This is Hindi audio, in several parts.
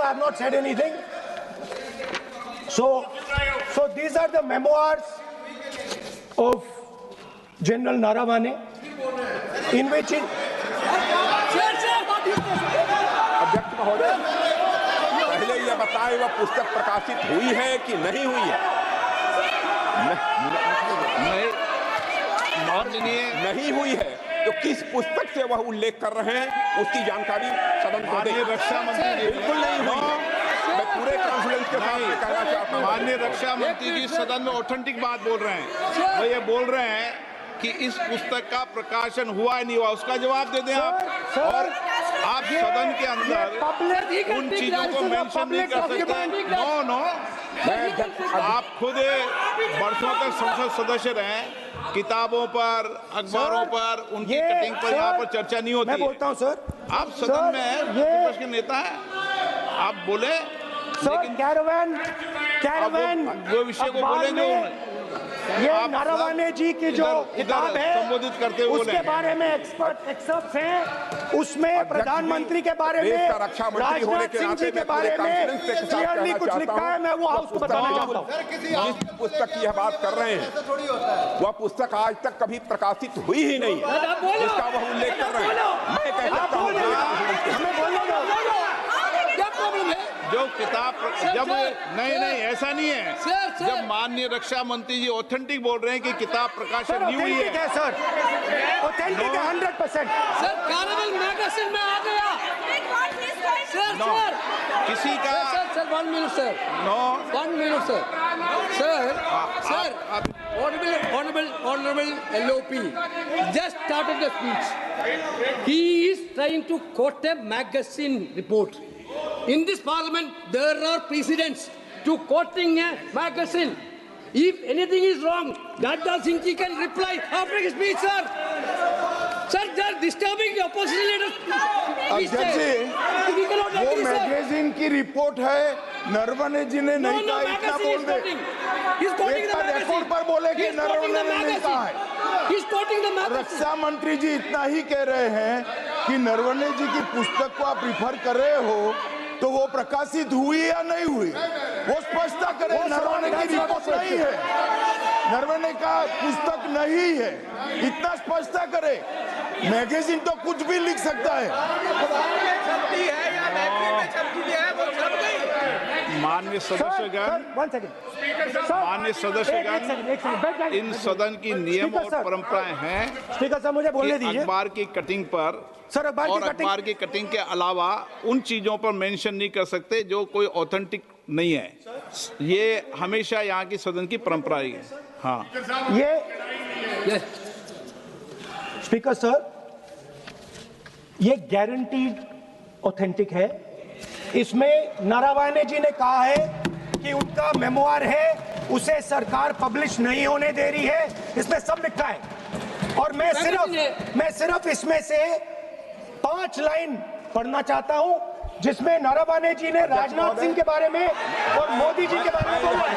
I have not said anything. So these are the memoirs of General Naravane, in which अध्यक्ष महोदय, पहले यह बताएं वह पुस्तक प्रकाशित हुई है कि नहीं हुई है? नहीं हुई है तो किस पुस्तक से वह उल्लेख कर रहे हैं उसकी जानकारी सदन को दें। रक्षा मंत्री बिल्कुल नहीं हुई है। मैं पूरे कॉन्फिडेंस के साथ कहना चाहता हूं, माननीय रक्षा मंत्री जी सदन में ऑथेंटिक बात बोल रहे हैं। वो ये बोल रहे हैं कि इस पुस्तक का प्रकाशन हुआ है नहीं हुआ, उसका जवाब दे दें आप। और आप सदन के अंदर उन चीजों को मेंशन नहीं कर सकते। नो, आप खुद वर्षों तक संसद सदस्य रहे, किताबों पर, अखबारों पर, उनकी कटिंग पर यहाँ पर चर्चा नहीं होती। मैं बोलता हूँ सर, आप सदन में विपक्ष के नेता हैं, आप बोले, लेकिन कैरावैन वो विषय को बोलेंगे। ये नारावाने जी की जो किताब है संबोधित करते हुए उसके बारे में एक्सपर्ट्स हैं, उसमें प्रधानमंत्री के बारे में, राजनाथ सिंह जी के बारे में क्लियरली कुछ लिखा है। मैं वो हाउस को बताना चाहता हूँ। जिस पुस्तक की यह बात कर रहे हैं वह पुस्तक आज तक कभी प्रकाशित हुई ही नहीं है, इसका वह उल्लेख कर रहे हैं। मैं कह सकता हूँ जो किताब जब नहीं ऐसा नहीं है। जब माननीय रक्षा मंत्री जी ऑथेंटिक बोल रहे हैं कि किताब प्रकाशन नहीं हुई है सर, ऑथेंटिक है 100%। सर कैरावैन मैगजीन में आ गया। सर किसी का sir 1 minute sir, 1 minute sir, Honorable LOP just started the speech. He is trying to quote a magazine report. In this parliament, there are precedents to quoting a magazine. If anything is wrong, Radha Singh ji can reply after his speech, sir. Sir, they are disturbing the opposition leaders. अध्यक्ष जी, वो मैगजीन की रिपोर्ट है, नरवणे जी ने नहीं कहा, इतना बोल दे। एक बार रिकॉर्ड पर बोले कि नरवणे ने नहीं कहा है। रक्षा मंत्री जी इतना ही कह रहे हैं कि नरवणे जी की पुस्तक को आप रिफर कर रहे हो तो वो प्रकाशित हुई या नहीं हुई, वो स्पष्टता करें। नरवणे की रिपोर्ट नहीं है, नरवणे का पुस्तक नहीं है, इतना स्पष्टता करे। मैगजीन तो कुछ भी लिख सकता है। माननीय सदस्यगण, इन सदन की नियम और परंपराएं हैं। स्पीकर साहब मुझे बोलने दीजिए। अखबार की कटिंग पर सर, अखबार की कटिंग के अलावा उन चीजों पर मेंशन नहीं कर सकते जो कोई ऑथेंटिक नहीं है। ये हमेशा यहाँ की सदन की परंपरा है। हाँ, ये स्पीकर सर, ये गारंटीड ऑथेंटिक है। इसमें नारावाने जी ने कहा है कि उनका मेमोआर है, उसे सरकार पब्लिश नहीं होने दे रही है, इसमें सब लिखा है। और मैं सिर्फ इसमें से 5 लाइन पढ़ना चाहता हूं जिसमें नारावाने जी ने राजनाथ सिंह के बारे में और मोदी जी के बारे में बोला है।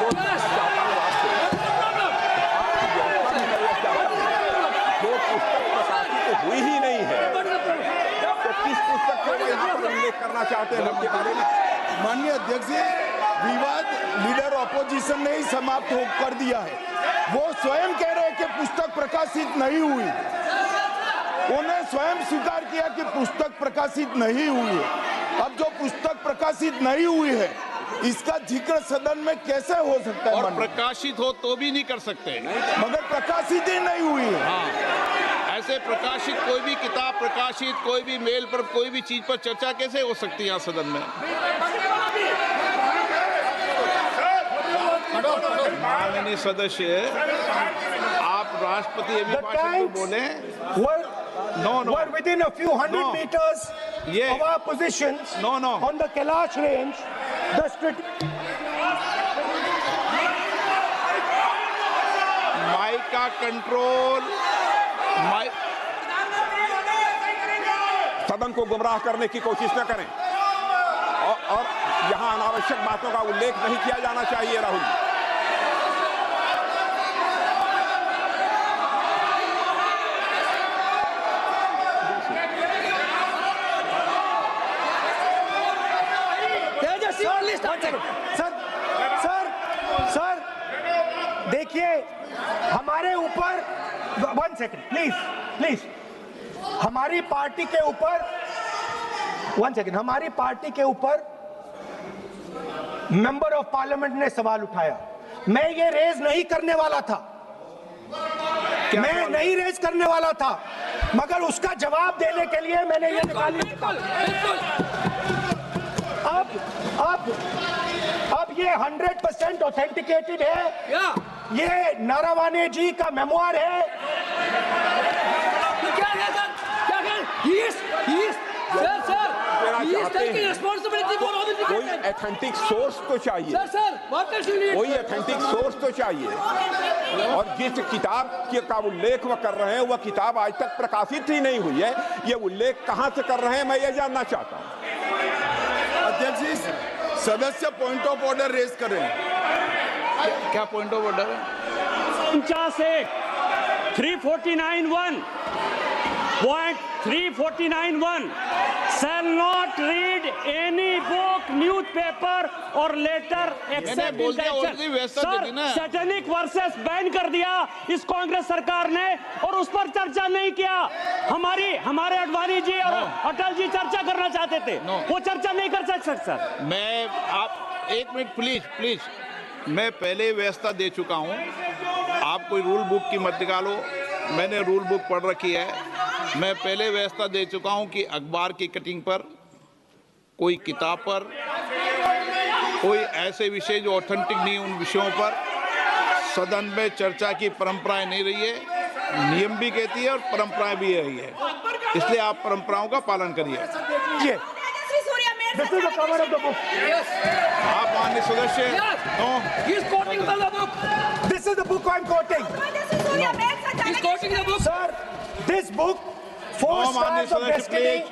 जो पुस्तक प्रकाशित हुई ही नहीं है तो किस पुस्तक को यहाँ पर उल्लेख करना चाहते हैं उनके बारे में? माननीय अध्यक्ष जी, विवाद लीडर ऑपोजिशन ने ही समाप्त कर दिया है। वो स्वयं कह रहे हैं कि पुस्तक प्रकाशित नहीं हुई, उन्हें स्वयं स्वीकार किया कि पुस्तक प्रकाशित नहीं हुई है। अब जो पुस्तक प्रकाशित नहीं हुई है इसका जिक्र सदन में कैसे हो सकता है? और प्रकाशित हो तो भी नहीं कर सकते, मगर प्रकाशित ही नहीं हुई है। हाँ, ऐसे प्रकाशित कोई भी किताब प्रकाशित, कोई भी मेल पर, कोई भी चीज पर चर्चा कैसे हो सकती है यहाँ सदन में? माननीय सदस्य, आप राष्ट्रपति अभिभाषण को बोले। Were within a few hundred meters of our positions on the Kailash range. Mike का कंट्रोल, सदन को गुमराह करने की कोशिश न करें और यहाँ अनावश्यक बातों का उल्लेख नहीं किया जाना चाहिए। Rahul ji, the only started. Sir देखिए हमारे ऊपर 1 सेकंड प्लीज हमारी पार्टी के ऊपर 1 सेकंड हमारी पार्टी के ऊपर मेंबर ऑफ पार्लियामेंट ने सवाल उठाया। मैं ये रेज नहीं करने वाला था, मैं नहीं रेज करने वाला था, मगर उसका जवाब देने के लिए मैंने ये निकाली। अब ये 100% ऑथेंटिकेटेड है। ये नारावाने जी का मेमोयर है। क्या है सर? क्या है? He is taking responsibility for all the कोई ऑथेंटिक सोर्स तो चाहिए। Sir, what else you need? कोई ऑथेंटिक सोर्स तो चाहिए। और जिस किताब का उल्लेख वह कर रहे हैं वह किताब आज तक प्रकाशित ही नहीं हुई है। ये उल्लेख कहां से कर रहे हैं मैं ये जानना चाहता हूं। अध्यक्ष जी, सदस्य पॉइंट ऑफ ऑर्डर रेज कर रहे हैं। क्या पॉइंट ऑफ ऑर्डर है? 349(1) Point 349(1) shall not read any book, newspaper or letter except बोल in दिया, the already व्यवस्था दे दी ना। सैटेनिक वर्सेस बैन कर दिया इस कांग्रेस सरकार ने और उस पर चर्चा नहीं किया। हमारे अडवाणी जी और अटल जी चर्चा करना चाहते थे, वो चर्चा नहीं कर सकते सर। मैं आप 1 मिनट प्लीज मैं पहले व्यवस्था दे चुका हूं। आप कोई रूल बुक की मत निकालो, मैंने रूल बुक पढ़ रखी है। मैं पहले व्यवस्था दे चुका हूं कि अखबार की कटिंग पर, कोई किताब पर, कोई ऐसे विषय जो ऑथेंटिक नहीं उन विषयों पर सदन में चर्चा की परंपराएं नहीं रही है। नियम भी कहती है और परंपराएं भी रही है, इसलिए आप परंपराओं का पालन करिए। This is the cover of the book. आप माननीय सदस्य No, he is quoting from the book. This is the book I'm quoting. He is quoting the book. Sir, this book, 4 माननीय Stars of सदस्य Destiny. प्लीज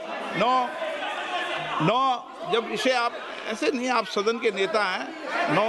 नो जब इसे आप ऐसे नहीं, आप सदन के नेता हैं। नो